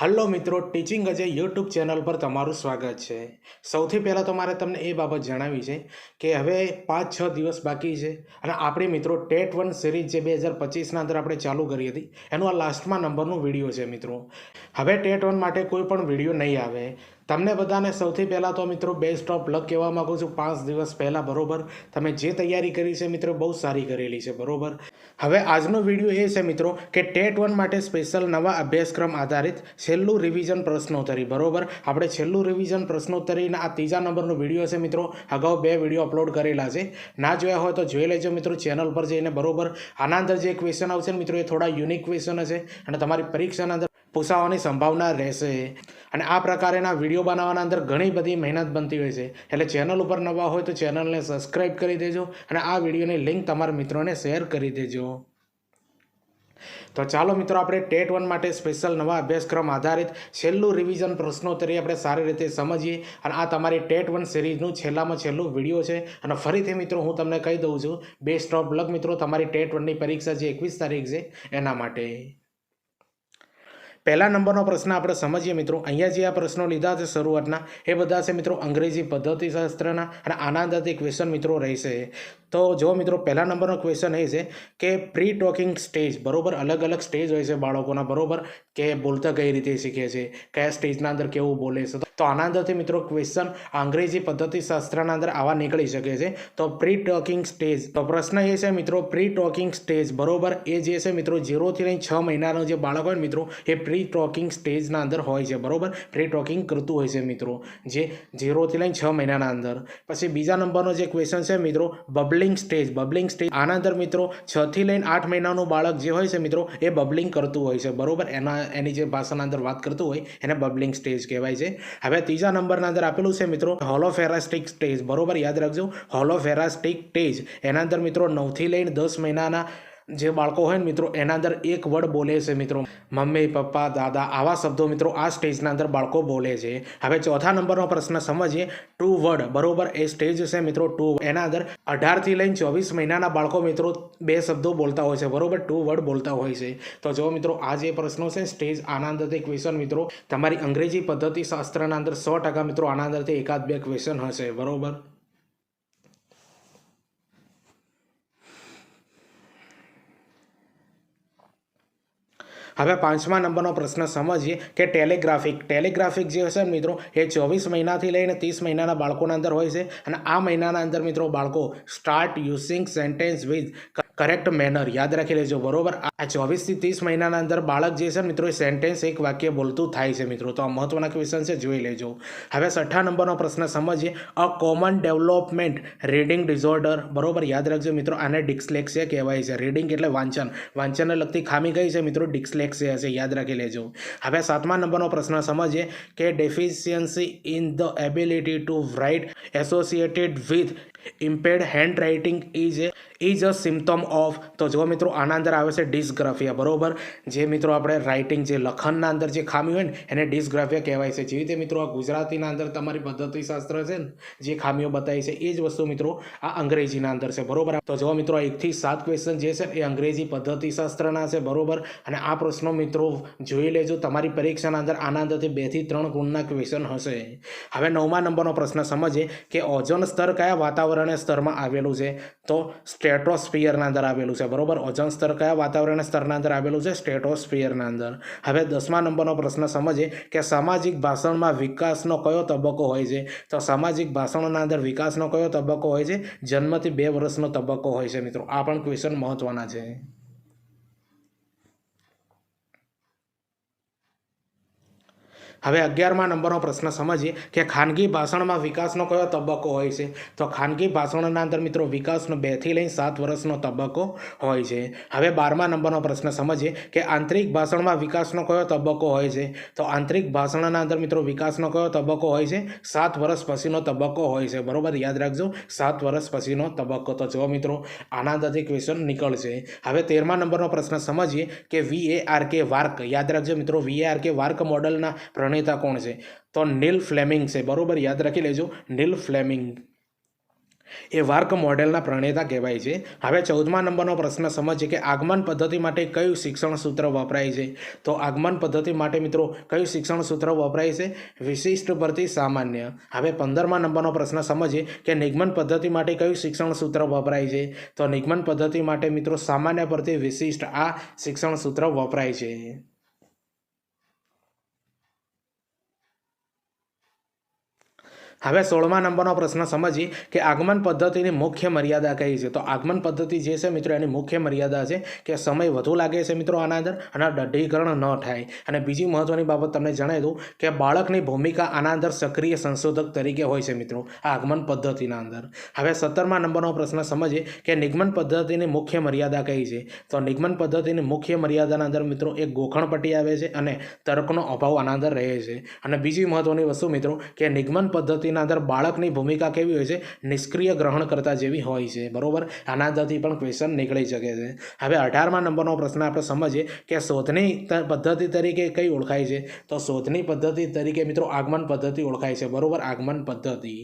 Hello મિત્રો, teaching Ajay YouTube channel પર તમારું સ્વાગત છે। સૌથી પહેલાં તો મારે તમને એ બાબત જણાવી છે કે હવે 5-6 દિવસ બાકી છે અને આપણી મિત્રો ટેટ 1 સિરીઝ જે 2025ના અંદર આપણે ચાલુ કરી હતી એનું આ લાસ્ટમાં નંબરનું વિડીયો છે મિત્રો। હવે ટેટ 1 માટે કોઈ પણ વિડીયો નહીં આવે। તમને બધાને સૌથી પહેલાં તો મિત્રો બેસ્ટ ઓફ લક કહેવા માગું છું। 5 દિવસ પહેલાં બરોબર તમે જે તૈયારી કરી છે મિત્રો બહુ સારી કરેલી છે બરોબર। હવે આજનો વિડીયો એ છે મિત્રો કે ટેટ 1 માટે સ્પેશિયલ નવા અભ્યાસક્રમ આધારિત છેલ્લું રિવિઝન પ્રશ્નોત્તરી બરોબર। આપણે છેલ્લું રિવિઝન પ્રશ્નોત્તરીના આ ત્રીજા નંબરનો વિડીયો છે મિત્રો। અગાઉ 2 વિડીયો અપલોડ કરેલા છે, ના જોયા હોય તો જોઈ લેજો મિત્રો ચેનલ પર જઈને બરોબર। આના અંદર જે ક્વેશ્ચન આવશે ને મિત્રો એ થોડા યુનિક ક્વેશ્ચન હશે અને તમારી પરીક્ષાના અંદર પૂછાવાની સંભાવના રહેશે અને આ પ્રકારના વિડીયો બનાવવાના અંદર ઘણી બધી મહેનત બનતી હોય છે। એટલે ચેનલ ઉપર નવા હોય તો ચેનલને સબસ્ક્રાઈબ કરી દેજો અને આ વિડીયોની લિંક તમારા મિત્રોને શેર કરી દેજો। તો ચાલો મિત્રો આપણે ટેટ 1 માટે સ્પેશિયલ નવા અભ્યાસક્રમ આધારિત છેલ્લું રિવિઝન પ્રશ્નોત્તરી આપણે સારી રીતે સમજીએ અને આ તમારી ટેટ 1 સિરીઝનું છેલ્લામાં છેલ્લું વિડીયો છે। અને ફરીથી મિત્રો હું તમને કહી દઉં છું, બેસ્ટ ઓફ લક મિત્રો તમારી ટેટ 1ની પરીક્ષા જે 21 તારીખ છે એના માટે। પહેલા નંબરનો પ્રશ્ન આપણે સમજીએ મિત્રો। અહીંયા જે આ પ્રશ્નો લીધા છે શરૂઆતના એ બધા છે મિત્રો અંગ્રેજી પદ્ધતિશાસ્ત્રના અને આના અંદરથી ક્વેશ્ચન મિત્રો રહેશે। તો જો મિત્રો પહેલા નંબરનો ક્વેશ્ચન એ છે કે પ્રી ટોકિંગ સ્ટેજ બરોબર, અલગ અલગ સ્ટેજ હોય છે બાળકોના બરોબર, કે બોલતા કઈ રીતે શીખે છે, કયા સ્ટેજના અંદર કેવું બોલે છે। તો આના અંદરથી મિત્રો ક્વેશ્ચન અંગ્રેજી પદ્ધતિશાસ્ત્રના અંદર આવા નીકળી શકે છે। તો પ્રી ટોકિંગ સ્ટેજ, તો પ્રશ્ન એ છે મિત્રો પ્રી ટોકિંગ સ્ટેજ બરોબર એ જે છે મિત્રો 0 થી લઈને 6 મહિનાનો જે બાળક હોય મિત્રો એ પ્રી ટોકિંગ સ્ટેજના અંદર હોય છે બરોબર। પ્રી ટોકિંગ કરતું હોય છે મિત્રો જે 0 થી લઈને 6 મહિનાના અંદર। પછી બીજા નંબરનો જે ક્વેશ્ચન છે મિત્રો બબલિંગ સ્ટેજ, બબલિંગ સ્ટેજ આના અંદર મિત્રો 6 થી લઈને 8 મહિનાનું બાળક જે હોય છે મિત્રો એ બબલિંગ કરતું હોય છે બરોબર। એની જે ભાષાના અંદર વાત કરતું હોય એને બબલિંગ સ્ટેજ કહેવાય છે। હવે ત્રીજા નંબરના અંદર આપેલું છે મિત્રો હોલોફેરાસ્ટિક સ્ટેજ બરોબર, યાદ રાખજો હોલોફેરાસ્ટિક સ્ટેજ એના અંદર મિત્રો 9 થી લઈને 10 મહિનાના જે બાળકો હોય ને મિત્રો એના અંદર એક વર્ડ બોલે છે મિત્રો, મમ્મી પપ્પા દાદા આવા શબ્દો મિત્રો આ સ્ટેજના અંદર બાળકો બોલે છે। હવે ચોથા નંબરનો પ્રશ્ન સમજીએ ટુ વર્ડ બરોબર એ સ્ટેજ છે મિત્રો ટુ, એના અંદર 18 થી લઈને 24 મહિનાના બાળકો મિત્રો 2 શબ્દો બોલતા હોય છે બરોબર, ટુ વર્ડ બોલતા હોય છે। તો જો મિત્રો આ જે પ્રશ્નો છે સ્ટેજ આના અંદરથી ક્વેશ્ચન મિત્રો તમારી અંગ્રેજી પદ્ધતિ શાસ્ત્રના અંદર 100% મિત્રો આના અંદરથી 1-2 ક્વેશ્ચન હશે બરોબર। હવે 5મા નંબરનો પ્રશ્ન સમજીએ કે ટેલિગ્રાફિક જે હશે મિત્રો એ 24 મહિનાથી લઈને 30 મહિનાના બાળકોના અંદર હોય છે અને આ મહિનાના અંદર મિત્રો બાળકો start using sentence with correct manner, યાદ રાખી લેજો બરોબર। આ 24 થી 30 મહિનાના અંદર બાળક જે છે મિત્રો એ સેન્ટેન્સ એક વાક્ય બોલતું થાય છે મિત્રો। તો આ મહત્વના ક્વેશ્ચન છે, જોઈ લેજો। હવે 6થા નંબરનો પ્રશ્ન સમજીએ અ કોમન ડેવલપમેન્ટ રીડિંગ ડિસઓર્ડર બરોબર, યાદ રાખજો મિત્રો આને ડિસ્લેક્સિયા કહેવાય છે। રીડિંગ એટલે વાંચનને લગતી ખામી કઈ છે મિત્રો ડિસ્લેક્સિયા છે, યાદ રાખી લેજો। હવે 7મા નંબરનો પ્રશ્ન સમજીએ કે deficiency in the ability to write associated with impaired hand writing is a symptom of, તો જો મિત્રો આના અંદર આવે છે ડિસ્ગ્રાફિયા બરોબર। જે મિત્રો આપણે રાઇટિંગ જે લખનના અંદર જે ખામી હોય ને એને ડિસ્ગ્રાફિયા કહેવાય છે। જેવી રીતે મિત્રો આ ગુજરાતીના અંદર તમારી પદ્ધતિશાસ્ત્ર છે ને જે ખામીઓ બતાવી છે એ જ વસ્તુ મિત્રો આ અંગ્રેજીના અંદર છે બરોબર। તો જો મિત્રો 1 થી 7 ક્વેશ્ચન જે છે એ અંગ્રેજી પદ્ધતિશાસ્ત્રના છે બરોબર અને આ પ્રશ્નો મિત્રો જોઈ લેજો, તમારી પરીક્ષાના અંદર આના અંદરથી 2 થી 3 ગુણના ક્વેશ્ચન હશે। હવે 9મા નંબરનો પ્રશ્ન સમજીએ કે ઓઝોન સ્તર કયા વાતાવરણીય સ્તરમાં આવેલું છે, તો સ્ટ્રેટોસ્ફિયરના અંદર આવેલું છે બરોબર। ઓઝોન સ્તર કયા વાતાવરણીય સ્તરના અંદર આવેલું છે, સ્ટ્રેટોસ્ફિયરના અંદર। હવે 10મા નંબરનો પ્રશ્ન સમજીએ કે સામાજિક ભાષણમાં વિકાસનો કયો તબક્કો હોય છે, તો સામાજિક ભાષણોના અંદર વિકાસનો કયો તબક્કો હોય છે, જન્મથી 2 વર્ષનો તબક્કો હોય છે મિત્રો। આ પણ ક્વેશ્ચન મહત્વના છે। હવે 11મા નંબરનો પ્રશ્ન સમજીએ કે ખાનગી ભાષણમાં વિકાસનો કયો તબક્કો હોય છે, તો ખાનગી ભાષણોના અંદર મિત્રો વિકાસનો 2 થી લઈને 7 વર્ષનો તબક્કો હોય છે। હવે 12મા નંબરનો પ્રશ્ન સમજીએ કે આંતરિક ભાષણમાં વિકાસનો કયો તબક્કો હોય છે, તો આંતરિક ભાષણના અંદર મિત્રો વિકાસનો કયો તબક્કો હોય છે, 7 વર્ષ પછીનો તબક્કો હોય છે બરોબર, યાદ રાખજો 7 વર્ષ પછીનો તબક્કો। તો જો મિત્રો આના અંદરથી ક્વેશ્ચન નીકળશે। હવે 13મા નંબરનો પ્રશ્ન સમજીએ કે વાર્ક, યાદ રાખજો મિત્રો વાર્ક મોડલના પ્રણેતા કોણ છે, તો નીલ ફ્લેમિંગ છે બરોબર, યાદ રાખી લેજો નીલ ફ્લેમિંગ। એ વાર્ક મોડેલના પ્રણેતા કહેવાય છે. હવે 14મા નંબરનો પ્રશ્ન સમજીએ કે આગમન પદ્ધતિ માટે કયું શિક્ષણ સૂત્ર વપરાય છે. તો આગમન પદ્ધતિ માટે મિત્રો કયું શિક્ષણ સૂત્ર વપરાય છે? વિશિષ્ટ પરથી સામાન્ય. હવે 15મા નંબરનો પ્રશ્ન સમજીએ કે નિગમન પદ્ધતિ માટે કયું શિક્ષણ સૂત્ર વપરાય છે. તો નિગમન પદ્ધતિ માટે મિત્રો સામાન્ય પરથી વિશિષ્ટ આ શિક્ષણ સૂત્ર વપરાય છે. હવે 16મા નંબરનો પ્રશ્ન સમજીએ કે આગમન પદ્ધતિની મુખ્ય મર્યાદા કઈ છે. તો આગમન પદ્ધતિ જે છે મિત્રો એની મુખ્ય મર્યાદા છે કે સમય વધુ લાગે છે મિત્રો આના અંદર અને દઢીકરણ ન થાય. અને બીજી મહત્વની બાબત તમને જણાવી દઉં કે બાળકની ભૂમિકા આના અંદર સક્રિય સંશોધક તરીકે હોય છે મિત્રો આ આગમન પદ્ધતિના અંદર. હવે 17મા નંબરનો પ્રશ્ન સમજીએ કે નિગમન પદ્ધતિની મુખ્ય મર્યાદા કઈ છે. તો નિગમન પદ્ધતિની મુખ્ય મર્યાદાના અંદર મિત્રો એક ગોખણપટ્ટી આવે છે અને તર્કનો અભાવ આના અંદર રહે છે. અને બીજી મહત્વની વસ્તુ મિત્રો કે નિગમન પદ્ધતિ અંદર બાળકની ભૂમિકા કેવી હોય છે? નિષ્ક્રિય ગ્રહણકર્તા જેવી હોય છે. બરોબર, આના અંદરથી પણ ક્વેશ્ચન નીકળી શકે છે. હવે 18મા નંબરનો પ્રશ્ન આપણે સમજીએ કે શોધની પદ્ધતિ તરીકે કઈ ઓળખાય છે. તો શોધની પદ્ધતિ તરીકે મિત્રો આગમન પદ્ધતિ ઓળખાય છે. બરોબર, આગમન પદ્ધતિ.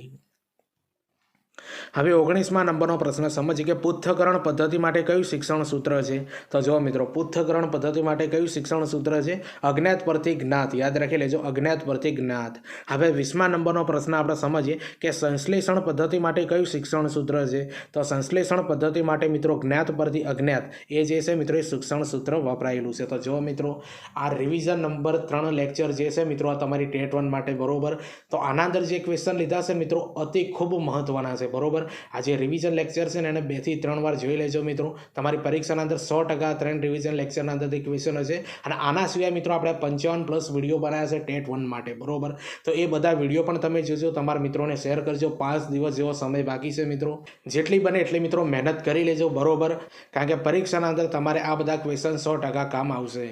હવે 19મા નંબરનો પ્રશ્ન સમજીએ કે પૃથ્થકરણ પદ્ધતિ માટે કયું શિક્ષણ સૂત્ર છે. તો જો મિત્રો પૃથ્થકરણ પદ્ધતિ માટે કયું શિક્ષણ સૂત્ર છે? અજ્ઞાત પરથી જ્ઞાત. યાદ રાખી લેજો, અજ્ઞાત પરથી જ્ઞાત. હવે 20મા નંબરનો પ્રશ્ન આપણે સમજીએ કે સંશ્લેષણ પદ્ધતિ માટે કયું શિક્ષણ સૂત્ર છે. તો સંશ્લેષણ પદ્ધતિ માટે મિત્રો જ્ઞાત પરથી અજ્ઞાત એ જે છે મિત્રો એ શિક્ષણ સૂત્ર વપરાયેલું છે. તો જો મિત્રો આ રિવિઝન નંબર 3 લેક્ચર જે છે મિત્રો આ તમારી ટેટ 1 માટે. બરોબર, તો આના અંદર જે ક્વેશ્ચન લીધા છે મિત્રો અતિ ખૂબ મહત્વના છે. બરોબર, આ જે રિવિઝન લેક્ચર છે ને એને 2 થી 3 વાર જોઈ લેજો મિત્રો. તમારી પરીક્ષાના અંદર 100% 3 રિવિઝન લેક્ચરના અંદરથી ક્વેશ્ચન હશે. અને આના સિવાય મિત્રો આપણે 55+ વિડીયો બનાવ્યા છે ટેટ 1 માટે. બરોબર, તો એ બધા વિડીયો પણ તમે જોજો, તમારા મિત્રોને શેર કરજો. 5 દિવસ જેવો સમય બાકી છે મિત્રો. જેટલી બને એટલી મિત્રો મહેનત કરી લેજો. બરોબર, કારણ કે પરીક્ષાના અંદર તમારે આ બધા ક્વેશ્ચન 100% કામ આવશે.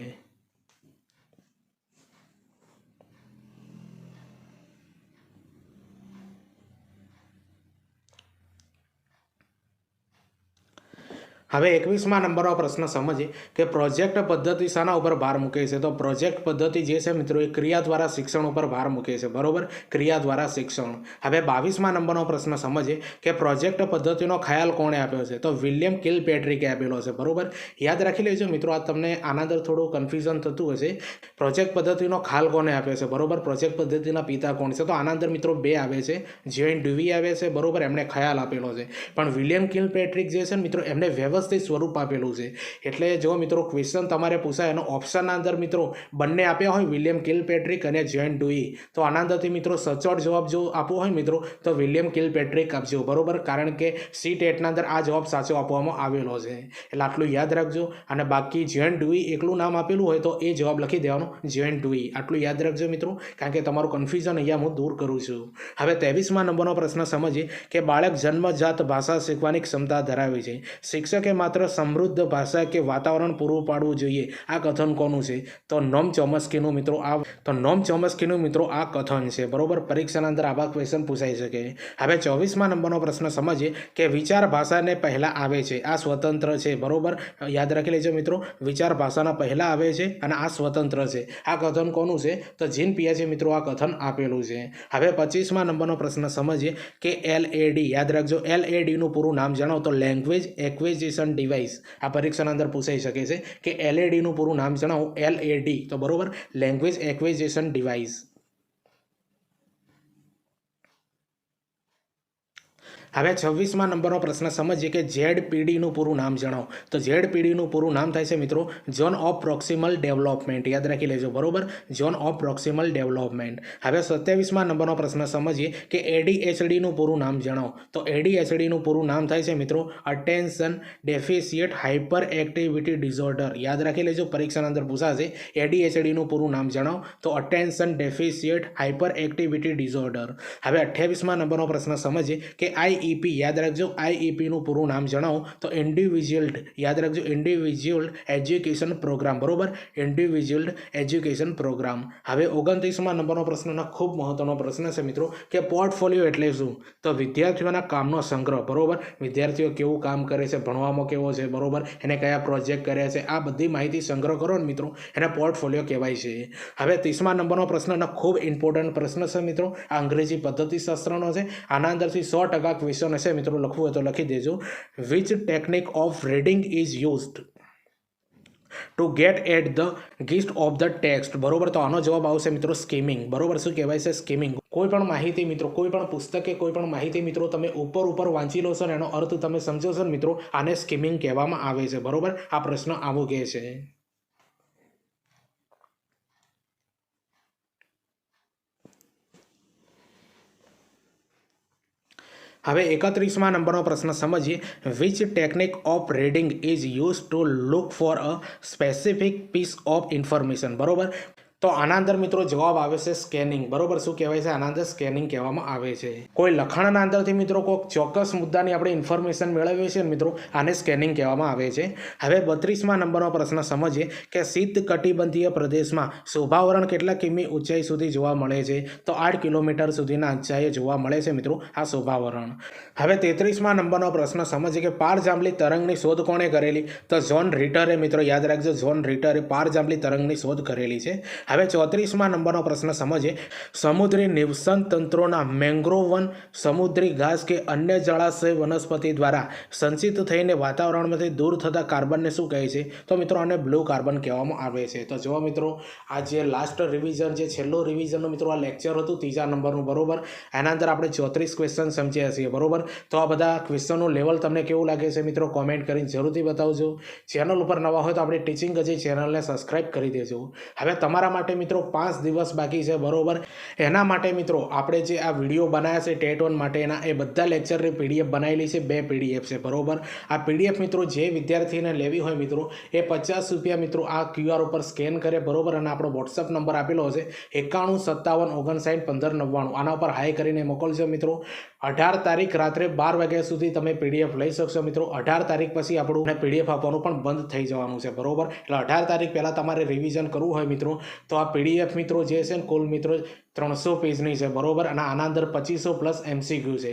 હવે 21મા નંબરનો પ્રશ્ન સમજીએ કે પ્રોજેક્ટ પદ્ધતિ શાના ઉપર ભાર મૂકે છે. તો પ્રોજેક્ટ પદ્ધતિ જે છે મિત્રો એ ક્રિયા દ્વારા શિક્ષણ ઉપર ભાર મૂકે છે. બરોબર, ક્રિયા દ્વારા શિક્ષણ. હવે 22મા નંબરનો પ્રશ્ન સમજીએ કે પ્રોજેક્ટ પદ્ધતિનો ખ્યાલ કોણે આપ્યો છે. તો વિલિયમ કિલપેટ્રિકે આપેલો છે. બરોબર, યાદ રાખી લેજો મિત્રો. આ તમને આના અંદર થોડું કન્ફ્યુઝન થતું હશે. પ્રોજેક્ટ પદ્ધતિનો ખ્યાલ કોને આપ્યો છે. બરોબર, પ્રોજેક્ટ પદ્ધતિના પિતા કોણ છે. તો આના અંદર મિત્રો 2 આવે છે. જ્યોન ડ્યુવી આવે છે. બરોબર, એમણે ખ્યાલ આપેલો છે. પણ વિલિયમ કિલપેટ્રિક જે છે મિત્રો એમને સ્વરૂપ આપેલું છે. એટલે જો મિત્રો ક્વેશ્ચન તમારે પૂછાય એનો ઓપ્શનના અંદર મિત્રો બંને આપ્યા હોય વિલિયમ કિલપેટ્રિક અને જ્યોન ડ્યુવી, તો આના અંદરથી મિત્રો સચોટ જવાબ જો આપવો હોય મિત્રો તો વિલિયમ કિલપેટ્રિક આપજો. બરોબર, કારણ કે સીટેટના અંદર આ જવાબ સાચો આપવામાં આવેલો છે. એટલે આટલું યાદ રાખજો. અને બાકી જ્યોન ડ્યુવી એકલું નામ આપેલું હોય તો એ જવાબ લખી દેવાનું જ્યોન ડ્યુવી. આટલું યાદ રાખજો મિત્રો, કારણ કે તમારું કન્ફ્યુઝન અહીંયા હું દૂર કરું છું. હવે 23મા નંબરનો પ્રશ્ન સમજીએ કે બાળક જન્મજાત ભાષા શીખવાની ક્ષમતા ધરાવે છે. શિક્ષકે માત્ર સમૃદ્ધ ભાષા કે વાતાવરણ પૂરું પાડવું જોઈએ. આ કથન કોનું છે. તો નોમ ચોમ્સ્કીનું મિત્રો આ કથન છે. બરોબર, પરીક્ષાના અંદર આવા ક્વેશ્ચન પૂછાઈ શકે. હવે 24મા નંબરનો પ્રશ્ન સમજીએ કે વિચાર ભાષાને પહેલા આવે છે, આ સ્વતંત્ર છે. બરોબર, યાદ રાખી લેજો મિત્રો, વિચાર ભાષાના પહેલા આવે છે અને આ સ્વતંત્ર છે. આ કથન કોનું છે. તો જીન પિયાજે મિત્રો આ કથન આપેલું છે. હવે 25મા નંબરનો પ્રશ્ન સમજીએ કે LAD, યાદ રાખજો, LAD નું પૂરું નામ જણાવો. તો લેંગ્વેજ એક્વિઝિશન ડિવાઇસ. આ પરીક્ષાના અંદર પૂછાઈ શકે છે કે LAD નું પૂરું નામ જણાવો. LAD, તો બરોબર, લેંગ્વેજ એક્વિઝિશન ડિવાઇસ. હવે 26મા નંબરનો પ્રશ્ન સમજીએ કે ZPDનું પૂરું નામ જણાવો. તો ZPDનું પૂરું નામ થાય છે મિત્રો ઝોન ઓફ પ્રોક્સિમલ ડેવલપમેન્ટ. યાદ રાખી લેજો. બરોબર, ઝોન ઓફ પ્રોક્સિમલ ડેવલપમેન્ટ. હવે 27મા નંબરનો પ્રશ્ન સમજીએ કે ADHDનું પૂરું નામ જણાવો. તો ADHDનું પૂરું નામ થાય છે મિત્રો અટેન્શન ડેફિસિયન્ટ હાઇપર એક્ટિવિટી ડિસઓર્ડર. યાદ રાખી લેજો, પરીક્ષાના અંદર પૂછાશે ADHDનું પૂરું નામ જણાવો. તો અટેન્શન ડેફિસિયન્ટ હાઇપર એક્ટિવિટી ડિસઓર્ડર. હવે 28મા નંબરનો પ્રશ્ન સમજીએ કે IEP, યાદ રાખજો, IEP નું પૂરું નામ જણાવો. તો ઇન્ડિવિજ્યુઅલ્ડ, યાદ રાખજો, ઇન્ડિવિજ્યુઅલ એજ્યુકેશન પ્રોગ્રામ. બરોબર, ઇન્ડિવિજ્યુઅલ એજ્યુકેશન પ્રોગ્રામ. હવે 29મા નંબરનો પ્રશ્નનો ખૂબ મહત્વનો પ્રશ્ન છે મિત્રો કે પોર્ટફોલિયો એટલે શું. તો વિદ્યાર્થીઓના કામનો સંગ્રહ. બરોબર, વિદ્યાર્થીઓ કેવું કામ કરે છે, ભણવામાં કેવો છે, બરોબર, એને કયા પ્રોજેક્ટ કર્યા છે, આ બધી માહિતી સંગ્રહ કરો ને મિત્રો એને પોર્ટફોલિયો કહેવાય છે. હવે 30મા નંબરનો પ્રશ્નનો ખૂબ ઇમ્પોર્ટન્ટ પ્રશ્ન છે મિત્રો, આ અંગ્રેજી પદ્ધતિશાસ્ત્રનો છે. આના અંદરથી 100% ક્વેશ્ચન હશે મિત્રો, લખવું હોય તો લખી દેજો. Which technique of reading is used to get at the gist of the text. બરોબર, તો આનો જવાબ આવશે મિત્રો સ્કીમિંગ. બરોબર, શું કહેવાય છે? સ્કીમિંગ. કોઈ પણ માહિતી મિત્રો, કોઈ પણ પુસ્તકે કોઈ પણ માહિતી મિત્રો તમે ઉપર વાંચી લો છો ને એનો અર્થ તમે સમજો છો ને મિત્રો, આને સ્કીમિંગ કહેવામાં આવે છે. બરોબર, આ પ્રશ્ન આવો કહે છે. હવે 31મા નંબરનો પ્રશ્ન સમજીએ. Which technique of reading is use to look for a specific piece of information. બરોબર, તો આના અંદર મિત્રો જવાબ આવે છે સ્કેનિંગ. બરોબર, શું કહેવાય છે? આના અંદર સ્કેનિંગ કહેવામાં આવે છે. કોઈ લખાણના અંદરથી મિત્રો કોઈ ચોક્કસ મુદ્દાની આપણે ઇન્ફોર્મેશન મેળવીએ છીએ મિત્રો, આને સ્કેનિંગ કહેવામાં આવે છે. હવે 32મા નંબરનો પ્રશ્ન સમજીએ કે શીત કટિબંધીય પ્રદેશમાં શોભાવરણ કેટલા કિમી ઊંચાઈ સુધી જોવા મળે છે? તો 8 કિલોમીટર સુધીના ઊંચાઈએ જોવા મળે છે મિત્રો આ શોભાવરણ. હવે 33મા નંબરનો પ્રશ્ન સમજીએ કે પારજાંબલી તરંગની શોધ કોણે કરેલી? તો જ્હોન રીટરે મિત્રો, યાદ રાખજો, જ્હોન રીટરે પારજાંબલી તરંગની શોધ કરેલી છે. હવે 34મા નંબરનો પ્રશ્ન સમજીએ. સમુદ્રી નિવસન તંત્રોના મેંગ્રોવ વન, સમુદ્રી ઘાસ કે અન્ય જળાશય વનસ્પતિ દ્વારા સંચિત થઈને વાતાવરણમાંથી દૂર થતા કાર્બનને શું કહે છે? તો મિત્રો આને બ્લુ કાર્બન કહેવામાં આવે છે. તો જો મિત્રો આ જે લાસ્ટ રિવિઝન, જે છેલ્લું રિવિઝનનું મિત્રો આ લેક્ચર હતું 3જા નંબરનું. બરોબર, એના અંદર આપણે 34 ક્વેશ્ચન સમજ્યા છીએ. બરોબર, તો આ બધા ક્વેશ્ચનનું લેવલ તમને કેવું લાગે છે મિત્રો, કોમેન્ટ કરીને જરૂરથી બતાવજો. ચેનલ ઉપર નવા હોય તો આપણી ટીચિંગ હજી ચેનલને સબસ્ક્રાઈબ કરી દેજો. હવે તમારા માટે મિત્રો 5 દિવસ બાકી છે. બરોબર, એના માટે મિત્રો આપણે જે આ વિડીયો બનાવ્યા છે ટેટ 1 માટેના, એ બધા લેક્ચરની પીડીએફ બનાવેલી છે. 2 પીડીએફ છે. બરોબર, આ પીડીએફ મિત્રો જે વિદ્યાર્થીને લેવી હોય મિત્રો, એ 50 રૂપિયા મિત્રો આ QR ઉપર સ્કેન કરે. બરોબર, અને આપણો વોટ્સઅપ નંબર આપેલો હશે 9157591599. આના ઉપર હાઈ કરીને મોકલજો મિત્રો. 18 તારીખ રાત્રે 12 વાગ્યા સુધી તમે પીડીએફ લઈ શકશો મિત્રો. 18 તારીખ પછી આપણું પીડીએફ આપવાનું પણ બંધ થઈ જવાનું છે. બરોબર, એટલે 18 તારીખ પહેલાં તમારે રિવિઝન કરવું હોય મિત્રો તો આ પીડીએફ મિત્રો જે છે ને કુલ મિત્રો 300 પેજની છે. બરોબર, અને આના અંદર 2500 પ્લસ MCQ છે.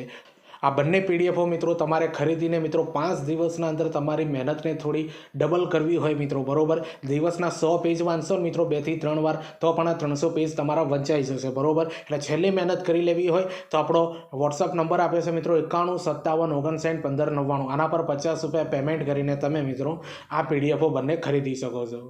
આ બંને પીડીએફો મિત્રો તમારે ખરીદીને મિત્રો 5 દિવસના અંદર તમારી મહેનતને થોડી ડબલ કરવી હોય મિત્રો. બરોબર, દિવસના 100 પેજ વાંચશો મિત્રો 2 થી 3 વાર તો પણ આ 300 પેજ તમારા વંચાઈ જશે. બરોબર, એટલે છેલ્લી મહેનત કરી લેવી હોય તો આપણો વોટ્સઅપ નંબર આપે છે મિત્રો 9157591599. આના પર 50 રૂપિયા પેમેન્ટ કરીને તમે મિત્રો આ પીડીએફો બંને ખરીદી શકો છો.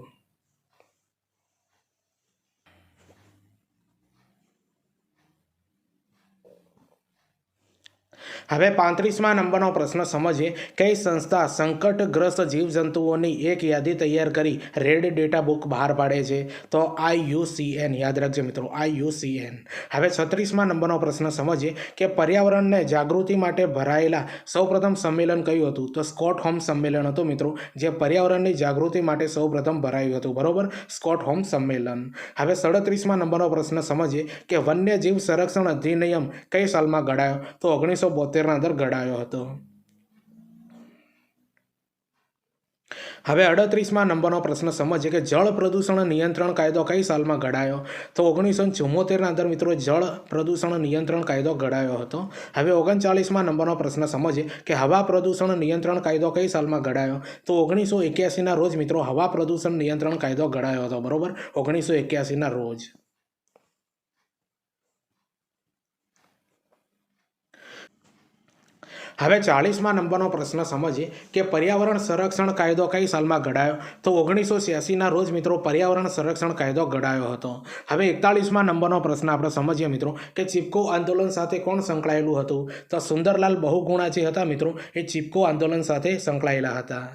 હવે 35મા નંબરનો પ્રશ્ન સમજીએ. કઈ સંસ્થા સંકટગ્રસ્ત જીવજંતુઓની એક યાદી તૈયાર કરી રેડ ડેટા બુક બહાર પાડે છે? તો IUCN. યાદ રાખજો મિત્રો, IUCN. હવે 36મા નંબરનો પ્રશ્ન સમજીએ કે પર્યાવરણને જાગૃતિ માટે ભરાયેલા સૌપ્રથમ સંમેલન કયું હતું? તો સ્કોટહોમ સંમેલન હતું મિત્રો, જે પર્યાવરણની જાગૃતિ માટે સૌપ્રથમ ભરાયું હતું. બરોબર, સ્કોટહોમ સંમેલન. હવે 37મા નંબરનો પ્રશ્ન સમજીએ કે વન્યજીવ સંરક્ષણ અધિનિયમ કઈ સાલમાં ઘડાયો? તો 1972 અંદર ઘડાયો હતો. હવે 38મા નંબરનો પ્રશ્ન સમજીએ કે જળ પ્રદૂષણ નિયંત્રણ કાયદો કઈ સાલમાં ઘડાયો? તો 1974 અંદર મિત્રો જળ પ્રદૂષણ નિયંત્રણ કાયદો ઘડાયો હતો. હવે 39મા નંબરનો પ્રશ્ન સમજીએ કે હવા પ્રદૂષણ નિયંત્રણ કાયદો કઈ સાલમાં ઘડાયો? તો 1981ના રોજ મિત્રો હવા પ્રદૂષણ નિયંત્રણ કાયદો ઘડાયો હતો. બરોબર, 1981ના રોજ. હવે 40મા નંબરનો પ્રશ્ન સમજીએ કે પર્યાવરણ સંરક્ષણ કાયદો કઈ સાલમાં ઘડાયો? તો 1986ના રોજ મિત્રો પર્યાવરણ સંરક્ષણ કાયદો ઘડાયો હતો. હવે 41મા નંબરનો પ્રશ્ન આપણે સમજીએ મિત્રો કે ચિપકો આંદોલન સાથે કોણ સંકળાયેલું હતું? તો સુંદરલાલ બહુગુણા જે હતા મિત્રો એ ચિપકો આંદોલન સાથે સંકળાયેલા હતા.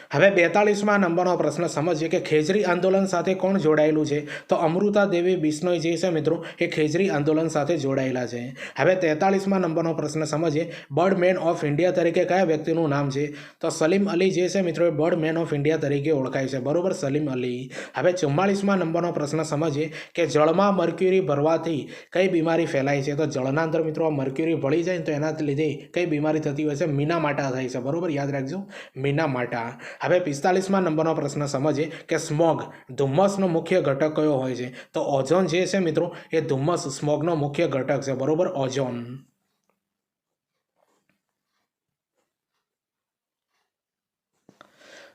હવે 42મા નંબરનો પ્રશ્ન સમજીએ કે ખેજરી આંદોલન સાથે કોણ જોડાયેલું છે? તો અમૃતા દેવી બિશ્નોઈ જે છે મિત્રો એ ખેજરી આંદોલન સાથે જોડાયેલા છે. હવે 43મા નંબરનો પ્રશ્ન સમજીએ બર્ડમેન ઓફ ઇન્ડિયા તરીકે કયા વ્યક્તિનું નામ છે? તો સલીમ અલી જે છે મિત્રો એ બર્ડમેન ઓફ ઇન્ડિયા તરીકે ઓળખાય છે. બરોબર, સલીમ અલી. હવે 44મા નંબરનો પ્રશ્ન સમજીએ કે જળમાં મર્ક્યુરી ભરવાથી કઈ બીમારી ફેલાય છે? તો જળના અંદર મિત્રો આ મર્ક્યુરી ભળી જાય તો એના લીધે કઈ બીમારી થતી હોય છે? મીનામાટા થાય છે. બરોબર, યાદ રાખજો, મીનામાટા. હવે 45મા નંબરનો પ્રશ્ન સમજીએ કે સ્મોગ ધુમ્મસનો મુખ્ય ઘટક કયો હોય છે? તો ઓઝોન જે છે મિત્રો એ ધુમ્મસ સ્મોગનો મુખ્ય ઘટક છે. બરોબર, ઓઝોન.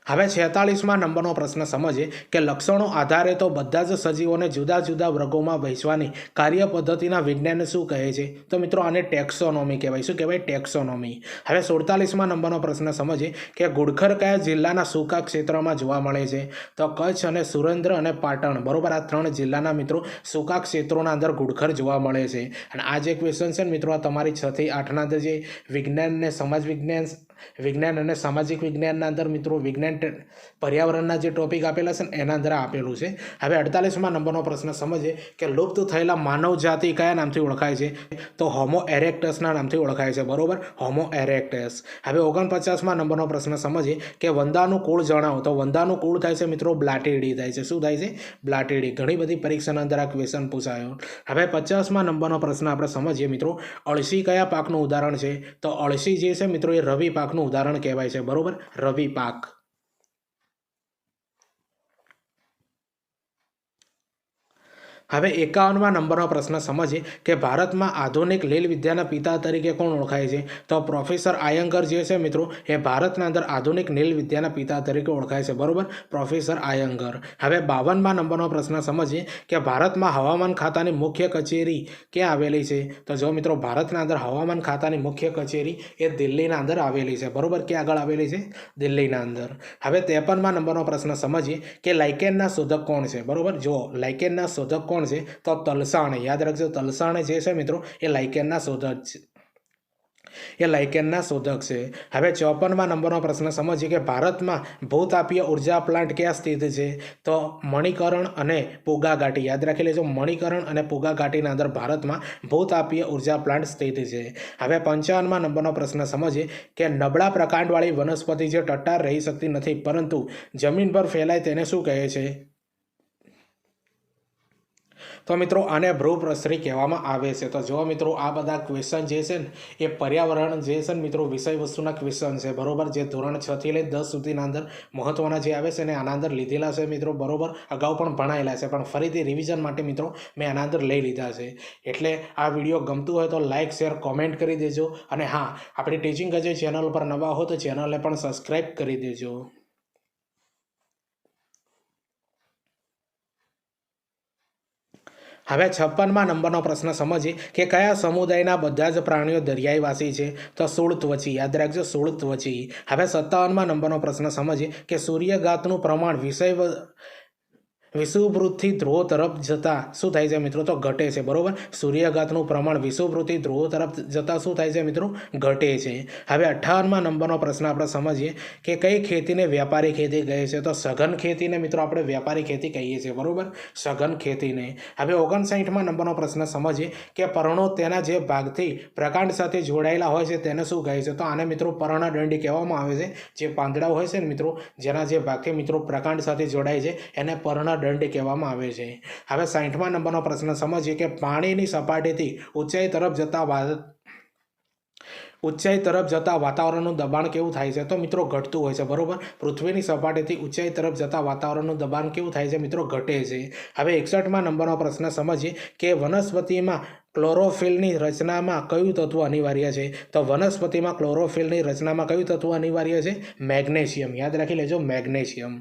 હવે 46મા નંબરનો પ્રશ્ન સમજીએ કે લક્ષણો આધારે તો બધા જ સજીવોને જુદા જુદા વર્ગોમાં વહેંચવાની કાર્ય પદ્ધતિના વિજ્ઞાનને શું કહે છે? તો મિત્રો આને ટેક્સોનોમી કહેવાય. શું કહેવાય? ટેક્સોનોમી. હવે 47મા નંબરનો પ્રશ્ન સમજીએ કે ઘુડખર કયા જિલ્લાના સૂકા ક્ષેત્રમાં જોવા મળે છે? તો કચ્છ અને સુરેન્દ્ર અને પાટણ. બરોબર, આ 3 જિલ્લાના મિત્રો સૂકા ક્ષેત્રોના અંદર ઘુડખર જોવા મળે છે. અને આ જે ક્વેશ્ચન છે ને મિત્રો, આ તમારી 6 થી 8ના અંદર જે વિજ્ઞાન અને સમાજ વિજ્ઞાન અને સામાજિક વિજ્ઞાનના અંદર મિત્રો વિજ્ઞાન પર્યાવરણના જે ટોપિક આપેલા છે ને એના અંદર આપેલું છે. હવે 48મા નંબરનો પ્રશ્ન સમજીએ કે લુપ્ત થયેલા માનવ જાતિ કયા નામથી ઓળખાય છે? તો હોમો એરેક્ટસના નામથી ઓળખાય છે. બરોબર, હોમો એરેક્ટસ. હવે 49મા નંબરનો પ્રશ્ન સમજીએ કે વંદાનું કુળ જણાવો. તો વંદાનું કુળ થાય છે મિત્રો બ્લાટીડી થાય છે. શું થાય છે? બ્લાટીડી. ઘણી બધી પરીક્ષાના અંદર આ ક્વેશ્ચન પૂછાયો. હવે 50મા નંબરનો પ્રશ્ન આપણે સમજીએ મિત્રો, અળસી કયા પાકનું ઉદાહરણ છે? તો અળસી જે છે મિત્રો એ રવિ પાકનું ઉદાહરણ કહેવાય છે. બરોબર, રવિ પાક. હવે 51મા નંબરનો પ્રશ્ન સમજીએ કે ભારતમાં આધુનિક લીલ વિદ્યાના પિતા તરીકે કોણ ઓળખાય છે? તો પ્રોફેસર આયંગર જે છે મિત્રો એ ભારતના અંદર આધુનિક લીલ વિદ્યાના પિતા તરીકે ઓળખાય છે. બરોબર, પ્રોફેસર આયંગર. હવે 52મા નંબરનો પ્રશ્ન સમજીએ કે ભારતમાં હવામાન ખાતાની મુખ્ય કચેરી ક્યાં આવેલી છે? તો જો મિત્રો ભારતના અંદર હવામાન ખાતાની મુખ્ય કચેરી એ દિલ્હીના અંદર આવેલી છે. બરોબર, ક્યાં આગળ આવેલી છે? દિલ્હીના અંદર. હવે 53મા નંબરનો પ્રશ્ન સમજીએ કે લાઇકેનના શોધક કોણ છે? બરોબર, જો લાઇકેનના શોધક કોણ છે? તો તલસાણે. યાદ રાખજો, તલસાણે જે છે મિત્રો એ લાઇકેનના શોધક છે. છે. હવે 54મા નંબરનો પ્રશ્ન સમજીએ કે ભારતમાં ભૂતાપીય ઉર્જા પ્લાન્ટ ક્યાં સ્થિત છે? તો મણિકરણ અને પુગાઘાટી. યાદ રાખી લેજો, મણિકરણ અને પુગાઘાટીના અંદર ભારતમાં ભૂતાપીય ઉર્જા પ્લાન્ટ સ્થિત છે. હવે 55મા નંબરનો પ્રશ્ન સમજીએ કે નબળા પ્રકાંડવાળી વનસ્પતિ જે ટટ્ટાર રહી શકતી નથી પરંતુ જમીન પર ફેલાય તેને શું કહે છે? તો મિત્રો આને ભ્રૂપ્રસરી કહેવામાં આવે છે. તો જો મિત્રો આ બધા ક્વેશ્ચન જે છે ને એ પર્યાવરણ જે છે ને મિત્રો વિષય વસ્તુના ક્વેશ્ચન છે. બરોબર, જે ધોરણ 6 થી લઈ 10 સુધીના અંદર મહત્વના જે આવે છે ને આના અંદર લીધેલા છે મિત્રો. બરોબર, અગાઉ પણ ભણાયેલા છે પણ ફરીથી રિવિઝન માટે મિત્રો મેં આના અંદર લઈ લીધા છે. એટલે આ વિડીયો ગમતું હોય તો લાઇક, શેર, કોમેન્ટ કરી દેજો. અને હા, આપણી ટીચિંગ કજે ચેનલ પર નવા હો તો ચેનલને પણ સબસ્ક્રાઈબ કરી દેજો. હવે 56મા નંબરનો પ્રશ્ન સમજીએ કે કયા સમુદાયના બધા જ પ્રાણીઓ દરિયાઈવાસી છે? તો સૂળત્વચી. યાદ રાખજો, સૂળત્વચી. હવે 57મા નંબરનો પ્રશ્ન સમજીએ કે સૂર્યઘાતનું પ્રમાણ વિષુવવૃત્તથી ધ્રુવો તરફ જતાં શું થાય છે મિત્રો? તો ઘટે છે. બરોબર, સૂર્યઘાતનું પ્રમાણ વિષુવવૃત્તથી ધ્રુવો તરફ જતાં શું થાય છે મિત્રો? ઘટે છે. હવે 58મા નંબરનો પ્રશ્ન આપણે સમજીએ કે કઈ ખેતીને વ્યાપારી ખેતી કહે છે? તો સઘન ખેતીને મિત્રો આપણે વ્યાપારી ખેતી કહીએ છીએ. બરોબર, સઘન ખેતીને. હવે 59મા નંબરનો પ્રશ્ન સમજીએ કે પર્ણો તેના જે ભાગથી પ્રકાંડ સાથે જોડાયેલા હોય છે તેને શું કહે છે? તો આને મિત્રો પર્ણદંડી કહેવામાં આવે છે. જે પાંદડા હોય છે ને મિત્રો, જેના જે ભાગથી મિત્રો પ્રકાંડ સાથે જોડાય છે એને પર્ણદંડી કહેવામાં આવે છે. હવે 60મા નંબરનો પ્રશ્ન સમજીએ કે પાણીની સપાટીથી ઊંચાઈ તરફ જતા વાતાવરણનું દબાણ કેવું થાય છે? તો મિત્રો ઘટતું હોય છે. બરોબર, પૃથ્વીની સપાટીથી ઊંચાઈ તરફ જતા વાતાવરણનું દબાણ કેવું થાય છે મિત્રો? ઘટે છે. હવે 61મા નંબરનો પ્રશ્ન સમજીએ કે વનસ્પતિમાં ક્લોરોફિલની રચનામાં કયું તત્વ અનિવાર્ય છે? તો વનસ્પતિમાં ક્લોરોફિલની રચનામાં કયું તત્વ અનિવાર્ય છે? મેગ્નેશિયમ. યાદ રાખી લેજો, મેગ્નેશિયમ.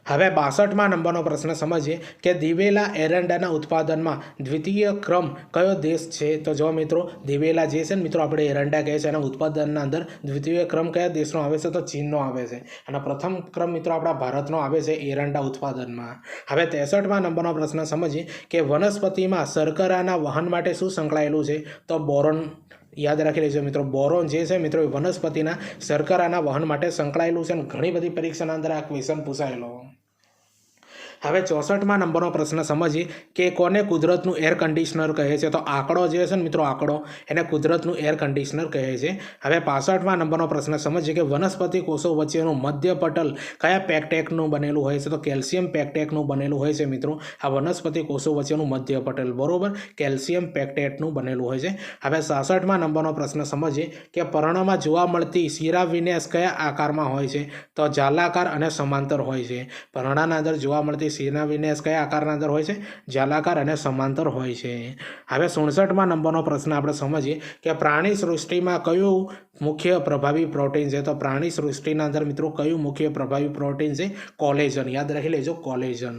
હવે 62મા નંબરનો પ્રશ્ન સમજીએ કે દિવેલા એરંડાના ઉત્પાદનમાં દ્વિતીય ક્રમ કયો દેશ છે? તો જો મિત્રો દિવેલા જે છે ને મિત્રો આપણે એરંડા કહે છે એના ઉત્પાદનના અંદર દ્વિતીય ક્રમ કયા દેશનો આવે છે? તો ચીનનો આવે છે. અને પ્રથમ ક્રમ મિત્રો આપણા ભારતનો આવે છે એરંડા ઉત્પાદનમાં. હવે 63મા નંબરનો પ્રશ્ન સમજીએ કે વનસ્પતિમાં શર્કરાના વહન માટે શું સંકળાયેલું છે? તો બોરોન. યાદ રાખી લેજો મિત્રો, બોરોન જે છે મિત્રો વનસ્પતિના શર્કરાના વહન માટે સંકળાયેલું છે. અને ઘણી બધી પરીક્ષાના અંદર આ ક્વેશ્ચન પૂછાયેલો. હવે 64મા નંબરનો પ્રશ્ન સમજીએ કે કોને કુદરતનું એર કન્ડિશનર કહે છે? તો આંકડો જે છે ને મિત્રો, આંકડો એને કુદરતનું એર કન્ડિશનર કહે છે. હવે 65મા નંબરનો પ્રશ્ન સમજીએ કે વનસ્પતિ કોષો વચ્ચેનું મધ્ય પટલ કયા પેક્ટેકનું બનેલું હોય છે? તો કેલ્શિયમ પેક્ટેટનું બનેલું હોય છે મિત્રો આ વનસ્પતિ કોષો વચ્ચેનું મધ્ય પટલ. બરોબર, કેલ્શિયમ પેક્ટેટનું બનેલું હોય છે. હવે 66મા નંબરનો પ્રશ્ન સમજીએ કે પર્ણમાં જોવા મળતી શિરા વિન્યાસ કયા આકારમાં હોય છે? તો જાલાકાર અને સમાંતર હોય છે. પર્ણના અંદર જોવા મળતી સીના વિન્યાસ કયા આકારના અંદર હોય છે? જાલાકાર અને સમાંતર હોય છે. હવે 67મા નંબરનો પ્રશ્ન આપણે સમજીએ કે પ્રાણી સૃષ્ટિમાં કયું મુખ્ય પ્રભાવી પ્રોટીન છે? તો પ્રાણી સૃષ્ટિના અંદર મિત્રો કયું મુખ્ય પ્રભાવી પ્રોટીન છે? કોલેજન. યાદ રાખી લેજો, કોલેજન.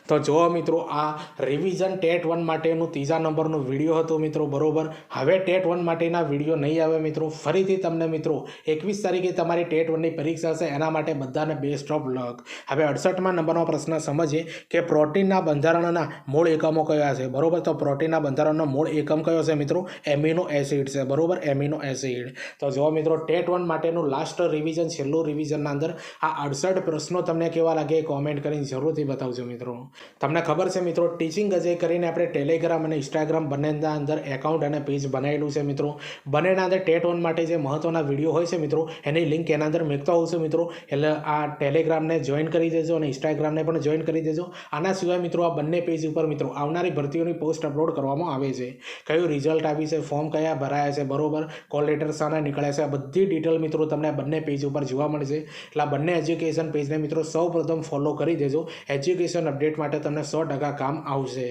તો જો મિત્રો આ રિવિઝન ટેટ 1 માટેનું 3જા નંબરનો વિડીયો હતો મિત્રો, બરોબર. હવે ટેટ 1 માટેના વિડીયો નહીં આવે મિત્રો. ફરીથી તમને મિત્રો 21 તારીખે તમારી ટેટ 1ની પરીક્ષા છે, એના માટે બધાને બેસ્ટ ઓફ લક. હવે 68મા નંબરનો પ્રશ્ન સમજીએ કે પ્રોટીનના બંધારણના મૂળ એકમો કયા છે? બરોબર. તો પ્રોટીનના બંધારણનો મૂળ એકમ કયો છે મિત્રો? એમિનો એસિડ છે, બરોબર. Amino acid. તો જો મિત્રો ટેટ 1 માટેનું લાસ્ટ રિવિઝન, છેલ્લું રિવિઝનના અંદર આ 68 પ્રશ્નો તમને કેવા લાગે કોમેન્ટ કરીને જરૂરથી બતાવજો મિત્રો. તમને ખબર છે મિત્રો, ટીચિંગ અજય કરીને આપણે ટેલિગ્રામ અને ઇન્સ્ટાગ્રામ બંનેના અંદર એકાઉન્ટ અને પેજ બનાવેલું છે મિત્રો. બંનેના અંદર ટેટ 1 માટે જે મહત્વના વિડીયો હોય છે મિત્રો, એની લિંક એના અંદર મૂકતા હોઉં છું મિત્રો. એટલે આ ટેલિગ્રામને જોઈન કરી દેજો અને ઇન્સ્ટાગ્રામને પણ જોઈન કરી દેજો. આના સિવાય મિત્રો આ બંને પેજ ઉપર મિત્રો આવનારી ભરતીઓની પોસ્ટ અપલોડ કરવામાં આવે છે. કયું રિઝલ્ટ આવ્યું છે, ફોર્મ કયા ભરાયા છે, બરોબર, કોલ લેટર શાના નીકળ્યા છે, આ બધી ડિટેલ મિત્રો તમને બંને પેજ ઉપર જોવા મળશે. એટલે આ બંને એજ્યુકેશન પેજને મિત્રો સૌ પ્રથમ ફોલો કરી દેજો. એજ્યુકેશન અપડેટ માટે તમને 100% કામ આવશે.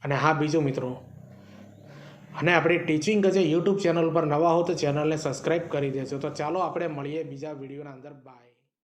અને હા, બીજું મિત્રો, અને આપણી ટીચિંગ જે યુટ્યુબ ચેનલ પર નવા હો તો ચેનલને સબસ્ક્રાઈબ કરી દેજો. તો ચાલો આપણે મળીએ બીજા વિડીયોના અંદર. બાય.